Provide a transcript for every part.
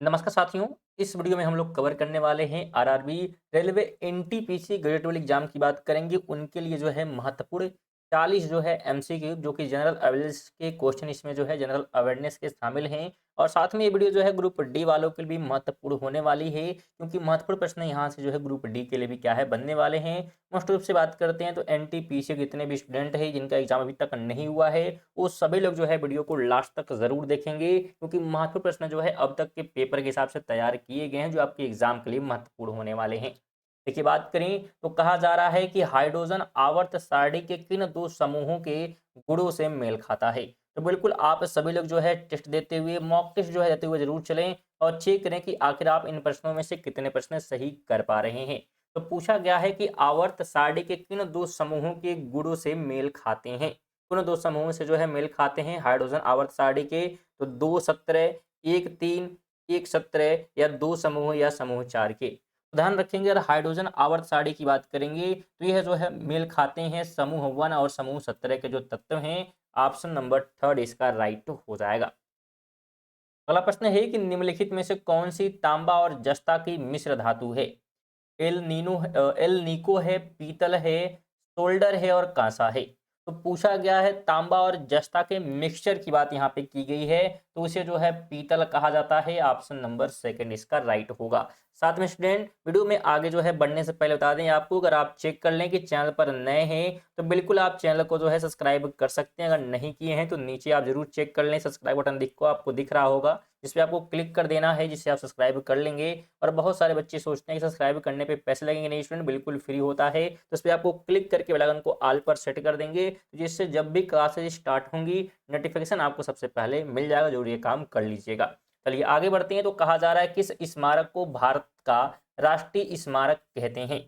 नमस्कार साथियों। इस वीडियो में हम लोग कवर करने वाले हैं RRB railway NTPC grade twelve exam की बात करेंगे। उनके लिए जो है महत्वपूर्ण 40 जो है एमसीक्यू जो कि जनरल अवेयरनेस के क्वेश्चन इसमें जो है जनरल अवेयरनेस के शामिल हैं। और साथ में ये वीडियो जो है ग्रुप डी वालों के लिए भी महत्वपूर्ण होने वाली है, क्योंकि महत्वपूर्ण प्रश्न यहाँ से जो है ग्रुप डी के लिए भी क्या है बनने वाले हैं। मोस्ट रूप से बात करते हैं तो एनटीपीसी के जितने भी स्टूडेंट हैं जिनका एग्जाम अभी तक नहीं हुआ है, वो सभी लोग जो है वीडियो को लास्ट तक जरूर देखेंगे, क्योंकि महत्वपूर्ण प्रश्न जो है अब तक के पेपर के हिसाब से तैयार किए गए हैं जो आपके एग्जाम के लिए महत्वपूर्ण होने वाले हैं। देखिए, बात करें तो कहा जा रहा है कि हाइड्रोजन आवर्त सारणी के किन दो समूहों के गुणों से मेल खाता है। तो बिल्कुल आप सभी लोग जो है टेस्ट देते हुए, मॉक टेस्ट जो है देते हुए जरूर चलें और चेक करें कि आखिर आप इन प्रश्नों में से कितने प्रश्न सही कर पा रहे हैं। तो पूछा गया है कि आवर्त सारणी के किन दो समूहों के गुणों से मेल खाते हैं। किन दो समूहों से जो है मेल खाते हैं हाइड्रोजन आवर्त सारणी के। तो 2 17, 1 3, 1 17 या दो समूह या समूह 4 के। ध्यान रखेंगे, अगर हाइड्रोजन आवर्त सारणी की बात करेंगे तो यह जो है मेल खाते हैं समूह 1 और समूह 17 के जो तत्व हैं। ऑप्शन नंबर थर्ड इसका राइट हो जाएगा। अगला प्रश्न है कि निम्नलिखित में से कौन सी तांबा और जस्ता की मिश्र धातु है। एल निको है, पीतल है, सोल्डर है और कांसा है। तो पूछा गया है तांबा और जस्ता के मिक्सचर की बात यहाँ पे की गई है, तो उसे जो है पीतल कहा जाता है। ऑप्शन नंबर सेकंड इसका राइट होगा। साथ में स्टूडेंट, वीडियो में आगे जो है बढ़ने से पहले बता दें आपको, अगर आप चेक कर लें कि चैनल पर नए हैं तो बिल्कुल आप चैनल को जो है सब्सक्राइब कर सकते हैं। अगर नहीं किए हैं तो नीचे आप जरूर चेक कर लें, सब्सक्राइब बटन आपको दिख रहा होगा, जिस पे आपको क्लिक कर देना है, जिससे आप सब्सक्राइब कर लेंगे। और बहुत सारे बच्चे सोचते हैं कि सब्सक्राइब करने पे पैसे लगेंगे। नहीं स्टूडेंट, बिल्कुल फ्री होता है। तो इस पर आपको क्लिक करके बेल आइकन को ऑल पर सेट कर देंगे, जिससे जब भी क्लासेज स्टार्ट होंगी नोटिफिकेशन आपको सबसे पहले मिल जाएगा। जरूर ये काम कर लीजिएगा। चलिए आगे बढ़ते हैं। तो कहा जा रहा है किस स्मारक को भारत का राष्ट्रीय स्मारक कहते हैं।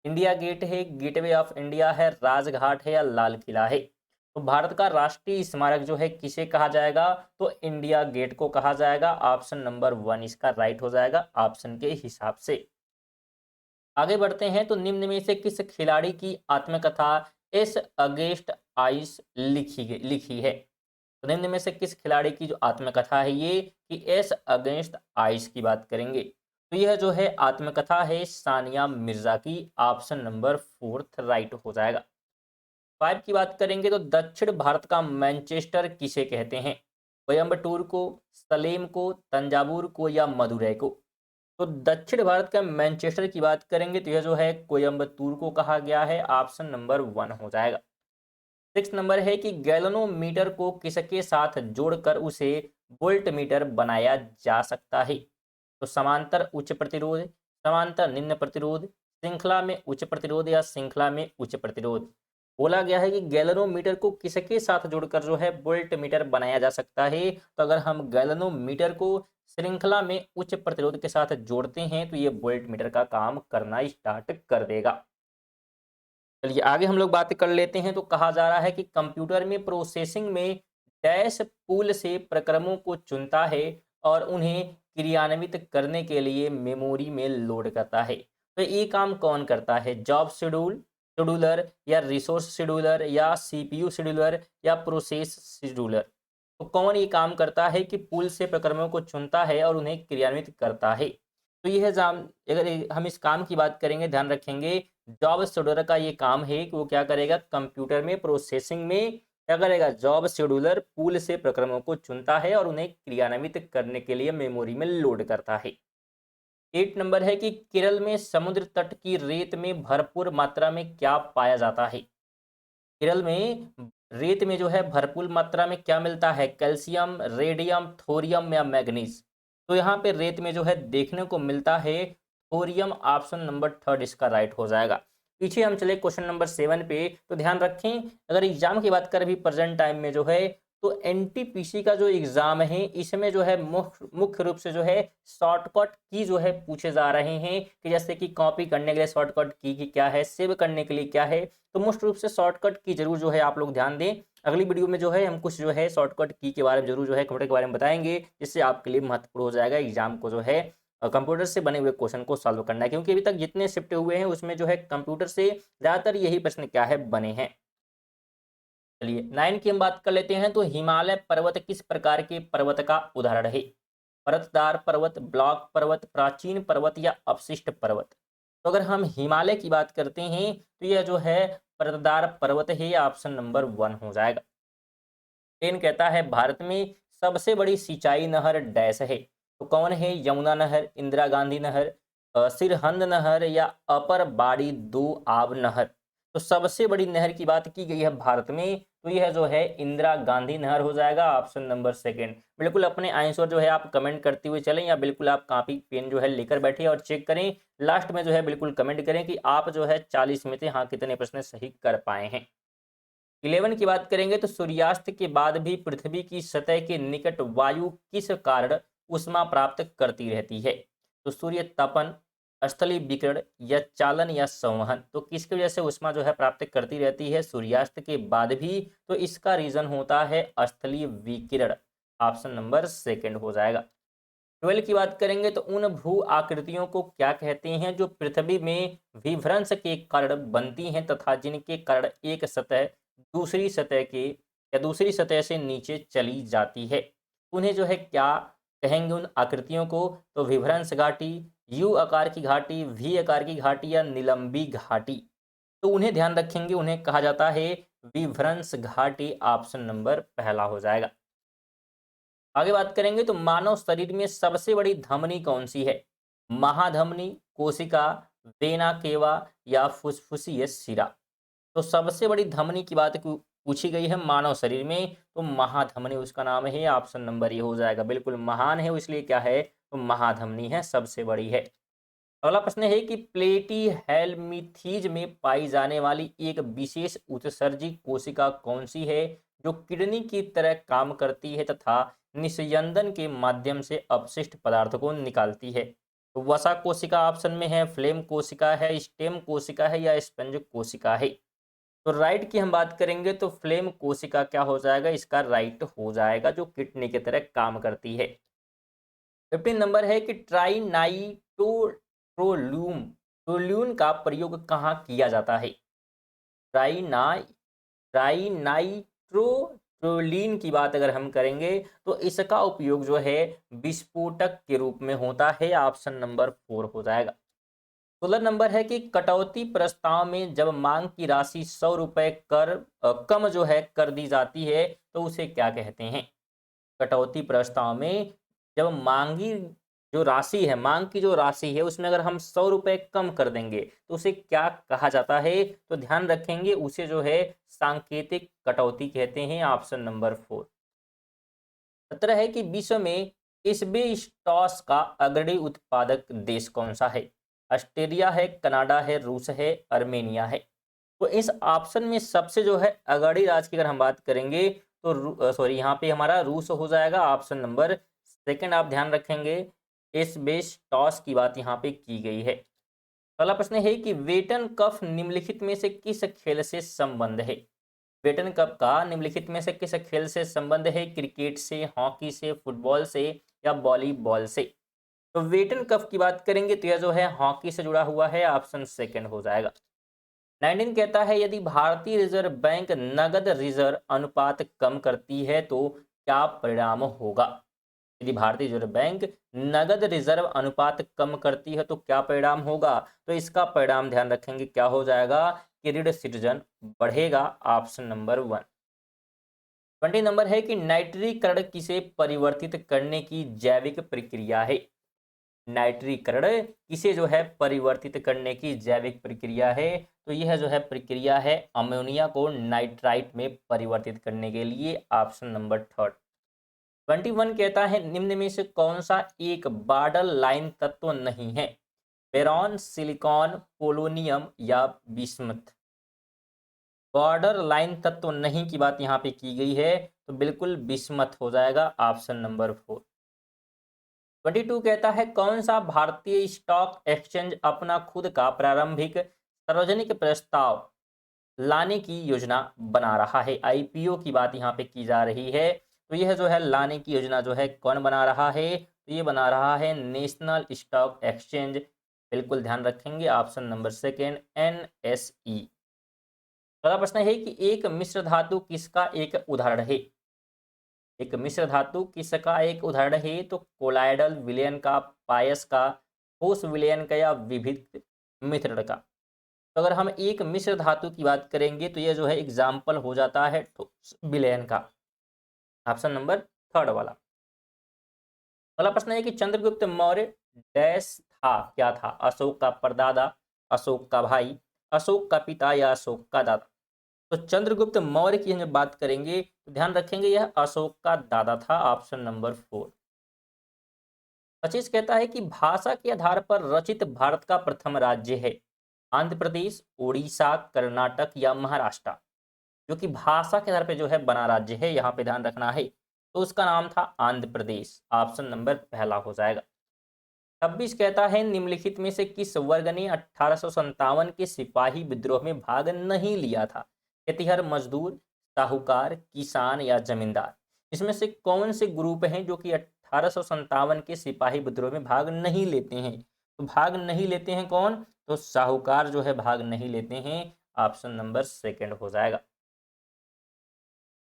इंडिया गेट है, गेटवे ऑफ इंडिया है, राजघाट है या लाल किला है। तो भारत का राष्ट्रीय स्मारक जो है किसे कहा जाएगा, तो इंडिया गेट को कहा जाएगा। ऑप्शन नंबर 1 इसका राइट हो जाएगा ऑप्शन के हिसाब से। आगे बढ़ते हैं। तो निम्न में से किस खिलाड़ी की आत्मकथा एस अगेंस्ट आइस लिखी है। तो निम्न में से किस खिलाड़ी की जो आत्मकथा है ये कि एस अगेंस्ट आइस की बात करेंगे, तो यह जो है आत्मकथा है सानिया मिर्जा की। ऑप्शन नंबर फोर्थ राइट हो जाएगा। 5 की बात करेंगे तो दक्षिण भारत का मैनचेस्टर किसे कहते हैं। कोयम्बटूर को, सलेम को, तंजावुर को या मदुरै को। तो दक्षिण भारत का मैनचेस्टर की बात करेंगे तो यह जो है कोयम्बतूर को कहा गया है। ऑप्शन नंबर 1 हो जाएगा। 6 नंबर है कि गैल्वेनोमीटर को किसके साथ जोड़कर उसे वोल्ट मीटर बनाया जा सकता है। तो समांतर उच्च प्रतिरोध, समांतर निम्न प्रतिरोध, श्रृंखला में उच्च प्रतिरोध या श्रृंखला में उच्च प्रतिरोध। बोला गया है कि गैल्वेनोमीटर को किसके साथ जोड़कर जो है वोल्ट मीटर बनाया जा सकता है। तो अगर हम गैल्वेनोमीटर को श्रृंखला में उच्च प्रतिरोध के साथ जोड़ते हैं तो ये वोल्ट मीटर का काम करना स्टार्ट कर देगा। चलिए आगे हम लोग बात कर लेते हैं। तो कहा जा रहा है कि कंप्यूटर में प्रोसेसिंग में डैश पूल से प्रक्रमों को चुनता है और उन्हें क्रियान्वित करने के लिए मेमोरी में लोड करता है। तो ये काम कौन करता है, जॉब शेड्यूलर या रिसोर्स शेड्यूलर या सीपीयू शेड्यूलर या प्रोसेस शेड्यूलर। तो कौन ये काम करता है कि पूल से प्रक्रमों को चुनता है और उन्हें क्रियान्वित करता है। तो यह जाम अगर हम इस काम की बात करेंगे, ध्यान रखेंगे, जॉब शेड्यूलर का ये काम है कि वो क्या करेगा, कंप्यूटर में प्रोसेसिंग में क्या करेगा, जॉब शेड्यूलर पूल से प्रक्रमों को चुनता है और उन्हें क्रियान्वित करने के लिए मेमोरी में लोड करता है। 8 नंबर है कि केरल में समुद्र तट की रेत में भरपूर मात्रा में क्या पाया जाता है। केरल में रेत में जो है भरपूर मात्रा में क्या मिलता है, कैल्शियम, रेडियम, थोरियम या मैग्नीज। तो यहाँ पे रेत में जो है देखने को मिलता है थोरियम। ऑप्शन नंबर थर्ड इसका राइट हो जाएगा। पीछे हम चले क्वेश्चन नंबर 7 पे। तो ध्यान रखें, अगर एग्जाम की बात करें अभी प्रेजेंट टाइम में जो है, तो एनटीपीसी का जो एग्जाम है इसमें जो है मुख्य रूप से जो है शॉर्टकट की जो है पूछे जा रहे हैं, कि जैसे कि कॉपी करने के लिए शॉर्टकट की क्या है, सेव करने के लिए क्या है। तो मोस्ट रूप से शॉर्टकट की जरूर जो है आप लोग ध्यान दें। अगली वीडियो में जो है हम कुछ जो है शॉर्टकट की के बारे में जरूर जो है कंप्यूटर के बारे में बताएंगे, जिससे आपके लिए महत्वपूर्ण हो जाएगा एग्जाम को जो है कंप्यूटर से बने हुए क्वेश्चन को सॉल्व करना है, क्योंकि अभी तक जितने शिफ्ट हुए हैं उसमें जो है कंप्यूटर से ज्यादातर यही प्रश्न क्या है बने हैं। चलिए 9 की हम बात कर लेते हैं। तो हिमालय पर्वत किस प्रकार के पर्वत का उदाहरण है। परतदार पर्वत, ब्लॉक पर्वत, प्राचीन पर्वत या अपशिष्ट पर्वत? तो अगर हम हिमालय की बात करते हैं तो यह जो है परतदार पर्वत है, ये ऑप्शन नंबर 1 हो जाएगा। 10 कहता है भारत में सबसे बड़ी सिंचाई नहर डैश है? तो कौन है? यमुना नहर, इंदिरा गांधी नहर, सिरहंद नहर या अपर बाड़ी दो आब नहर? तो सबसे बड़ी नहर की बात की गई है भारत में, तो यह जो है इंदिरा गांधी नहर हो जाएगा, ऑप्शन नंबर 2। बिल्कुल अपने आंसर जो है आप कमेंट करते हुए चलें, या बिल्कुल आप कॉपी पेन जो है लेकर बैठे और चेक करें। लास्ट में जो है बिल्कुल कमेंट करें कि आप जो है 40 में से हाँ कितने प्रश्न सही कर पाए हैं। 11 की बात करेंगे तो सूर्यास्त के बाद भी पृथ्वी की सतह के निकट वायु किस कारण ऊष्मा प्राप्त करती रहती है? तो सूर्य तपन, स्थलीय विकिरण या चालन या संवहन? तो किसकी वजह से ऊष्मा जो है प्राप्त करती रहती है सूर्यास्त के बाद भी? तो इसका रीजन होता है स्थलीय विकिरण, ऑप्शन नंबर 2 हो जाएगा। 12 की बात करेंगे तो उन भू आकृतियों को क्या कहते हैं जो पृथ्वी में विभ्रंश के कारण बनती हैं तथा जिनके कारण एक सतह दूसरी सतह के या दूसरी सतह से नीचे चली जाती है? उन्हें जो है क्या कहेंगे उन आकृतियों को? तो विभ्रंश घाटी, यू आकार की घाटी, वी आकार की घाटी या निलंबी घाटी? तो उन्हें ध्यान रखेंगे, उन्हें कहा जाता है विभ्रंश घाटी, ऑप्शन नंबर पहला हो जाएगा। आगे बात करेंगे तो मानव शरीर में सबसे बड़ी धमनी कौन सी है? महाधमनी, कोशिका, वेना केवा या फुसफुसीय शिरा? तो सबसे बड़ी धमनी की बात पूछी गई है मानव शरीर में, तो महाधमनी उसका नाम है, ऑप्शन नंबर ये हो जाएगा। बिल्कुल महान है इसलिए क्या है, तो महाधमनी है, सबसे बड़ी है। अगला प्रश्न है कि प्लेटी हेलमिथीज में पाई जाने वाली एक विशेष उत्सर्जी कोशिका कौन सी है जो किडनी की तरह काम करती है तथा निस्यंदन के माध्यम से अपशिष्ट पदार्थ को निकालती है? तो वसा कोशिका ऑप्शन में है, फ्लेम कोशिका है, स्टेम कोशिका है या स्पंज कोशिका है? तो राइट की हम बात करेंगे तो फ्लेम कोशिका क्या हो जाएगा, इसका राइट हो जाएगा, जो किडनी की तरह काम करती है। 15 नंबर है कि ट्राइनाइट्रोलूम टोल्यून का प्रयोग कहाँ किया जाता है? ट्राइनाई ट्राइनाइट्रोटोलीन की बात अगर हम करेंगे तो इसका उपयोग जो है विस्फोटक के रूप में होता है, ऑप्शन नंबर 4 हो जाएगा। 16 नंबर है कि कटौती प्रस्ताव में जब मांग की राशि 100 रुपए कम जो है कर दी जाती है तो उसे क्या कहते हैं? कटौती प्रस्ताव में जब मांग की जो राशि है उसमें अगर हम 100 रुपए कम कर देंगे तो उसे क्या कहा जाता है? तो ध्यान रखेंगे उसे जो है सांकेतिक कटौती कहते हैं, ऑप्शन नंबर 4। 17 है कि विश्व में एस्बेस्टॉस का अग्रणी उत्पादक देश कौन सा है? ऑस्ट्रेलिया है, कनाडा है, रूस है, अर्मेनिया है? तो इस ऑप्शन में सबसे जो है अग्रणी राज्य की अगर हम बात करेंगे तो सॉरी यहाँ पे हमारा रूस हो जाएगा, ऑप्शन नंबर 2 आप ध्यान रखेंगे। एस्बेस्टॉस की बात यहाँ पे की गई है। अगला प्रश्न है कि वेटन कप निम्नलिखित में से किस खेल से संबंध है? वेटन कप का निम्नलिखित में से किस खेल से संबंध है? क्रिकेट से, हॉकी से, फुटबॉल से या वॉलीबॉल से? तो वेटन कप की बात करेंगे तो यह जो है हॉकी से जुड़ा हुआ है, ऑप्शन 2 हो जाएगा। 19 कहता है यदि भारतीय रिजर्व बैंक नगद रिजर्व अनुपात कम करती है तो क्या परिणाम होगा? यदि भारतीय रिजर्व बैंक नगद रिजर्व अनुपात कम करती है तो क्या परिणाम होगा? तो इसका परिणाम ध्यान रखेंगे क्या हो जाएगा कि ऋण सृजन बढ़ेगा, ऑप्शन नंबर 1। 20 नंबर है कि नाइट्रीकरण किसे परिवर्तित करने की जैविक प्रक्रिया है? नाइट्रीकरण किसे जो है परिवर्तित करने की जैविक प्रक्रिया है? तो यह जो है प्रक्रिया है अमोनिया को नाइट्राइट में परिवर्तित करने के लिए, ऑप्शन नंबर 3। 21 कहता है निम्न में से कौन सा एक बॉर्डर लाइन तत्व नहीं है? बेरॉन, सिलिकॉन, पोलोनियम या बिस्मथ? बॉर्डर लाइन तत्व नहीं की बात यहाँ पे की गई है, तो बिल्कुल बिस्मथ हो जाएगा, ऑप्शन नंबर 4। 22 कहता है कौन सा भारतीय स्टॉक एक्सचेंज अपना खुद का प्रारंभिक सार्वजनिक प्रस्ताव लाने की योजना बना रहा है? आईपीओ की बात यहाँ पे की जा रही है, तो यह जो है लाने की योजना जो है कौन बना रहा है? तो ये बना रहा है नेशनल स्टॉक एक्सचेंज, बिल्कुल ध्यान रखेंगे, ऑप्शन नंबर 2 NSE। अगला प्रश्न है कि एक मिश्र धातु किसका एक उदाहरण है? एक मिश्र धातु किसका एक उदाहरण है? तो कोलाइडल विलयन का, पायस का, ठोस विलयन का या विभिन्न मिश्रण का। तो अगर हम एक मिश्र धातु की बात करेंगे तो यह जो है एग्जाम्पल हो जाता है ठोस विलयन का, ऑप्शन नंबर थर्ड वाला। अगला प्रश्न है कि चंद्रगुप्त मौर्य डैश था, क्या था? अशोक का परदादा, अशोक का भाई, अशोक का पिता या अशोक का दादा। तो चंद्रगुप्त मौर्य की हम जब बात करेंगे तो ध्यान रखेंगे यह अशोक का दादा था, ऑप्शन नंबर 4। 25 कहता है कि भाषा के आधार पर रचित भारत का प्रथम राज्य है? आंध्र प्रदेश, उड़ीसा, कर्नाटक या महाराष्ट्र। जो कि भाषा के आधार पर जो है बना राज्य है, यहाँ पे ध्यान रखना है, तो उसका नाम था आंध्र प्रदेश, ऑप्शन नंबर पहला हो जाएगा। 26 कहता है निम्नलिखित में से किस वर्ग ने 1857 के सिपाही विद्रोह में भाग नहीं लिया था? खेतिहर, मजदूर, साहूकार, किसान या जमींदार। इसमें से कौन से ग्रुप हैं जो कि 1857 के सिपाही विद्रोह में भाग नहीं लेते हैं? तो भाग नहीं लेते हैं कौन? तो साहूकार जो है भाग नहीं लेते हैं, ऑप्शन नंबर सेकंड हो जाएगा।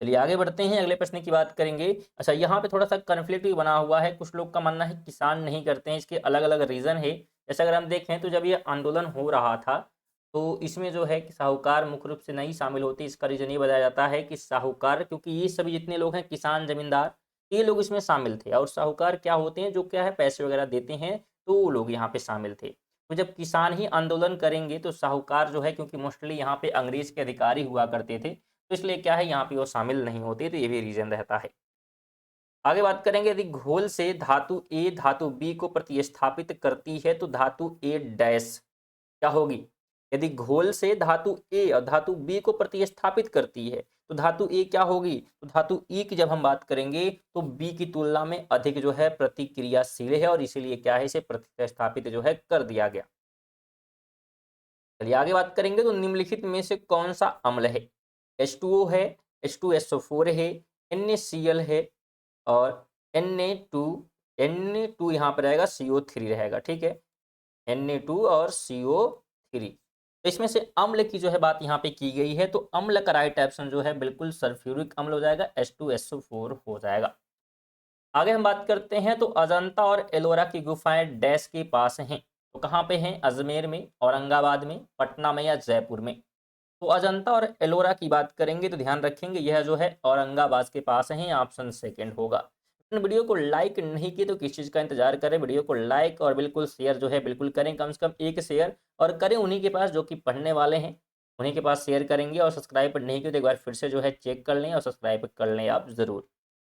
चलिए आगे बढ़ते हैं, अगले प्रश्न की बात करेंगे। अच्छा, यहाँ पे थोड़ा सा कन्फ्लिक्ट भी बना हुआ है, कुछ लोग का मानना है किसान नहीं करते हैं, इसके अलग अलग रीज़न है। जैसे अगर हम देखें तो जब ये आंदोलन हो रहा था तो इसमें जो है कि साहूकार मुख्य रूप से नहीं शामिल होते। इसका रीज़न ये बताया जाता है कि साहूकार, क्योंकि ये सभी जितने लोग हैं किसान जमींदार, ये लोग इसमें शामिल थे, और साहूकार क्या होते हैं जो क्या है पैसे वगैरह देते हैं, तो वो लोग यहाँ पे शामिल थे। तो जब किसान ही आंदोलन करेंगे तो साहूकार जो है, क्योंकि मोस्टली यहाँ पे अंग्रेज के अधिकारी हुआ करते थे, तो इसलिए क्या है यहाँ पे वो शामिल नहीं होते, तो ये भी रीजन रहता है। आगे बात करेंगे, यदि घोल से धातु ए धातु बी को प्रतिस्थापित करती है तो धातु ए डैश क्या होगी? यदि घोल से धातु ए और धातु बी को प्रतिस्थापित करती है तो धातु ए क्या होगी? तो धातु ई की जब हम बात करेंगे तो बी की तुलना में अधिक जो है प्रतिक्रियाशील है, और इसीलिए क्या है इसे प्रतिस्थापित जो है कर दिया गया। चलिए आगे बात करेंगे, तो निम्नलिखित में से कौन सा अम्ल है? H2O है, H2SO4 है, NaCl है, और Na2 यहाँ पर रहेगा, CO3 रहेगा, ठीक है, Na2 और CO3। तो इसमें से अम्ल की जो है बात यहाँ पे की गई है, तो अम्ल का राइट ऑप्शन जो है बिल्कुल सल्फ्यूरिक अम्ल हो जाएगा, H2SO4 हो जाएगा। आगे हम बात करते हैं, तो अजंता और एलोरा की गुफाएं डैश के पास हैं? तो कहाँ पे हैं? अजमेर में, औरंगाबाद में, पटना में या जयपुर में। तो अजंता और एलोरा की बात करेंगे तो ध्यान रखेंगे यह जो है औरंगाबाद के पास है, ऑप्शन सेकंड होगा। वीडियो को लाइक नहीं किए तो किस चीज़ का इंतजार करें? वीडियो को लाइक और बिल्कुल शेयर जो है बिल्कुल करें, कम से कम एक शेयर, और करें उन्हीं के पास जो कि पढ़ने वाले हैं, उन्हीं के पास शेयर करेंगे। और सब्सक्राइब नहीं किए तो एक बार फिर से जो है चेक कर लें और सब्सक्राइब कर लें आप ज़रूर।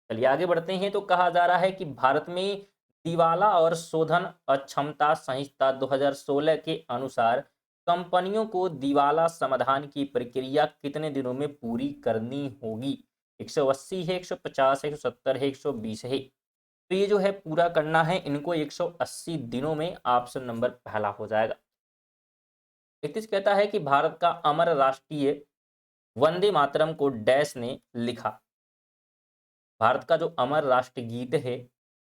चलिए आगे बढ़ते हैं, तो कहा जा रहा है कि भारत में दिवाला और शोधन अक्षमता संहिता 2016 के अनुसार कंपनियों को दिवाला समाधान की प्रक्रिया कितने दिनों में पूरी करनी होगी? 180 है, 150 है, 170 है, 120 है। तो ये जो है पूरा करना है इनको 180 दिनों में, ऑप्शन नंबर पहला हो जाएगा। 31 कहता है कि भारत का अमर राष्ट्रीय वंदे मातरम को डैश ने लिखा? भारत का जो अमर राष्ट्रगीत है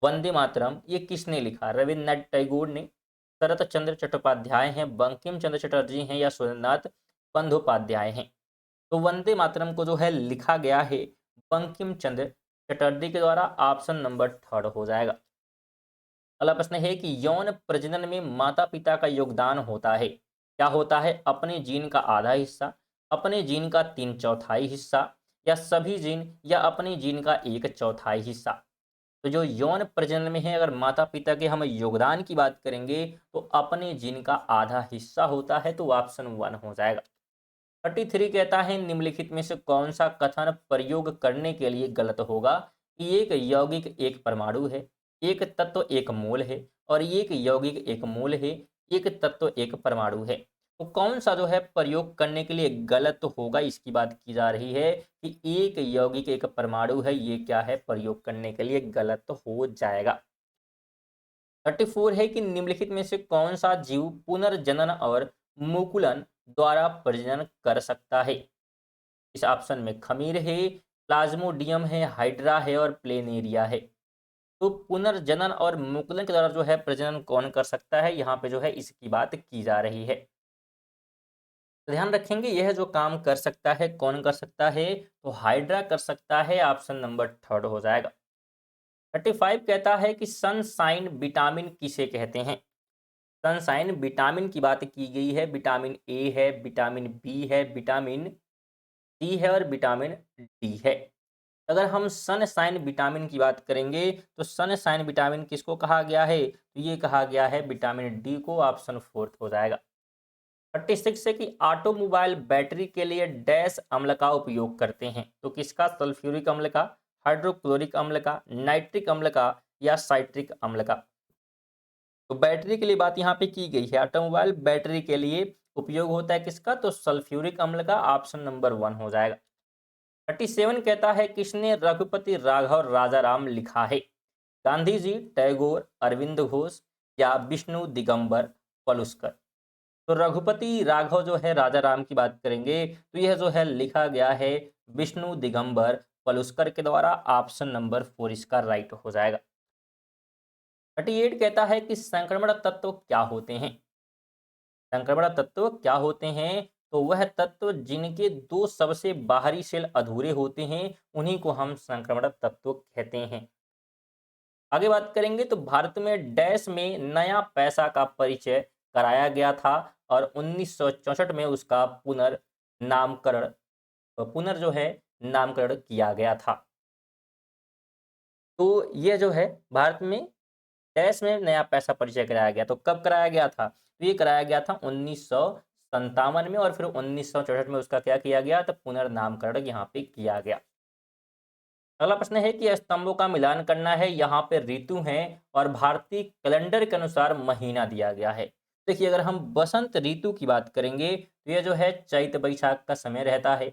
वंदे मातरम, ये किसने लिखा? रविन्द्रनाथ टैगोर ने, शरत चंद्र चट्टोपाध्याय हैं, बंकिम चंद्र चटर्जी हैं या सुरेंद्रनाथ बंदोपाध्याय हैं। तो वंदे मातरम को जो है लिखा गया है बंकिम चंद्र चटर्जी के द्वारा, ऑप्शन नंबर थर्ड हो जाएगा। अगला प्रश्न है कि यौन प्रजनन में माता पिता का योगदान होता है? क्या होता है? अपने जीन का आधा हिस्सा, अपने जीन का 3/4 हिस्सा, या सभी जीन, या अपने जीन का 1/4 हिस्सा। तो जो यौन प्रजनन में है, अगर माता पिता के हम योगदान की बात करेंगे तो अपने जीन का आधा हिस्सा होता है, तो ऑप्शन 1 हो जाएगा। 33 कहता है निम्नलिखित में से कौन सा कथन प्रयोग करने के लिए गलत होगा? कि एक यौगिक एक परमाणु है, एक तत्व एक मोल है, और एक यौगिक एक मोल है, एक तत्व एक परमाणु है। तो कौन सा जो है प्रयोग करने के लिए गलत होगा, इसकी बात की जा रही है कि एक यौगिक एक परमाणु है, ये क्या है प्रयोग करने के लिए गलत हो जाएगा। 34 है कि निम्नलिखित में से कौन सा जीव पुनर्जनन और मुकुलन द्वारा प्रजनन कर सकता है? इस ऑप्शन में खमीर है, प्लाज्मोडियम है, हाइड्रा है और प्लेनेरिया है। तो पुनर्जनन और मुकुलन के द्वारा जो है प्रजनन कौन कर सकता है, यहाँ पे जो है इसकी बात की जा रही है। तो ध्यान रखेंगे यह जो काम कर सकता है कौन कर सकता है, तो हाइड्रा कर सकता है, ऑप्शन नंबर थर्ड हो जाएगा। 35 कहता है कि सनसाइन विटामिन किसे कहते हैं। सनसाइन विटामिन की बात की गई है, विटामिन ए है, विटामिन बी है, विटामिन सी है और विटामिन डी है। अगर हम सनसाइन विटामिन की बात करेंगे तो सनसाइन विटामिन किसको कहा गया है, तो ये कहा गया है विटामिन डी को, ऑप्शन फोर्थ हो जाएगा। 36 है कि ऑटोमोबाइल बैटरी के लिए डैश अम्ल का उपयोग करते हैं, तो किसका, सल्फ्यूरिक अम्ल का, हाइड्रोक्लोरिक अम्ल का, नाइट्रिक अम्ल का या साइट्रिक अम्ल का। तो बैटरी के लिए बात यहाँ पे की गई है, ऑटोमोबाइल बैटरी के लिए उपयोग होता है किसका, तो सल्फ्यूरिक अम्ल का, ऑप्शन नंबर 1 हो जाएगा। 37 कहता है किसने रघुपति राघव राजाराम लिखा है। गांधी जी, टैगोर, अरविंद घोष या विष्णु दिगंबर पलुस्कर। तो रघुपति राघव जो है राजा राम की बात करेंगे तो यह जो है लिखा गया है विष्णु दिगंबर पलुस्कर के द्वारा, ऑप्शन नंबर 4 इसका राइट हो जाएगा। 38 कहता है कि संक्रमण तत्व क्या होते हैं। संक्रमण तत्व क्या होते हैं, तो वह तत्व जिनके दो सबसे बाहरी सेल अधूरे होते हैं उन्हीं को हम संक्रमण तत्व कहते हैं। आगे बात करेंगे तो भारत में डैश में नया पैसा का परिचय कराया गया था और 1964 में उसका पुनर्नामकरण जो है नामकरण किया गया था। तो यह जो है भारत में डैश में नया पैसा परिचय कराया गया, तो कब कराया गया था, तो ये कराया गया था 1957 में और फिर 1964 में उसका क्या किया गया, तो पुनर्नामकरण यहाँ पे किया गया। अगला प्रश्न है कि स्तंभों का मिलान करना है, यहाँ पे ऋतु हैं और भारतीय कैलेंडर के अनुसार महीना दिया गया है। देखिए अगर हम बसंत ऋतु की बात करेंगे तो यह जो है चैत बैसाख का समय रहता है।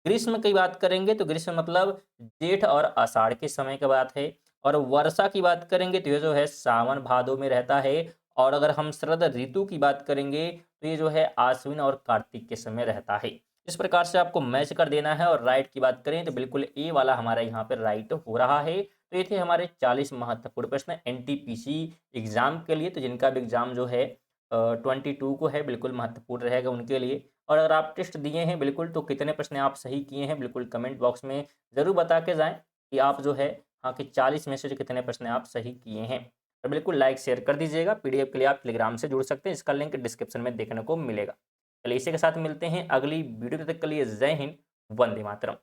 ग्रीष्म की बात करेंगे तो ग्रीष्म मतलब जेठ और आषाढ़ के समय की बात है। और वर्षा की बात करेंगे तो यह जो है सावन भादो में रहता है। और अगर हम शरद ऋतु की बात करेंगे तो ये जो है आश्विन और कार्तिक के समय रहता है। इस प्रकार से आपको मैच कर देना है। और राइट की बात करें तो बिल्कुल ए वाला हमारा यहाँ पर राइट हो रहा है। तो ये थे हमारे 40 महत्वपूर्ण प्रश्न एनटीपीसी एग्जाम के लिए, तो जिनका भी एग्जाम जो है 22 को है, बिल्कुल महत्वपूर्ण रहेगा उनके लिए। और अगर आप टेस्ट दिए हैं बिल्कुल, तो कितने प्रश्न आप सही किए हैं बिल्कुल कमेंट बॉक्स में ज़रूर बता के जाएं कि आप जो है हाँ कि 40 में से जो कितने प्रश्न आप सही किए हैं। और बिल्कुल लाइक शेयर कर दीजिएगा। पीडीएफ के लिए आप टेलीग्राम से जुड़ सकते हैं, इसका लिंक डिस्क्रिप्शन में देखने को मिलेगा। चलिए इसी के साथ मिलते हैं अगली वीडियो, तब तक के लिए जय हिंद, वंदे मातरम।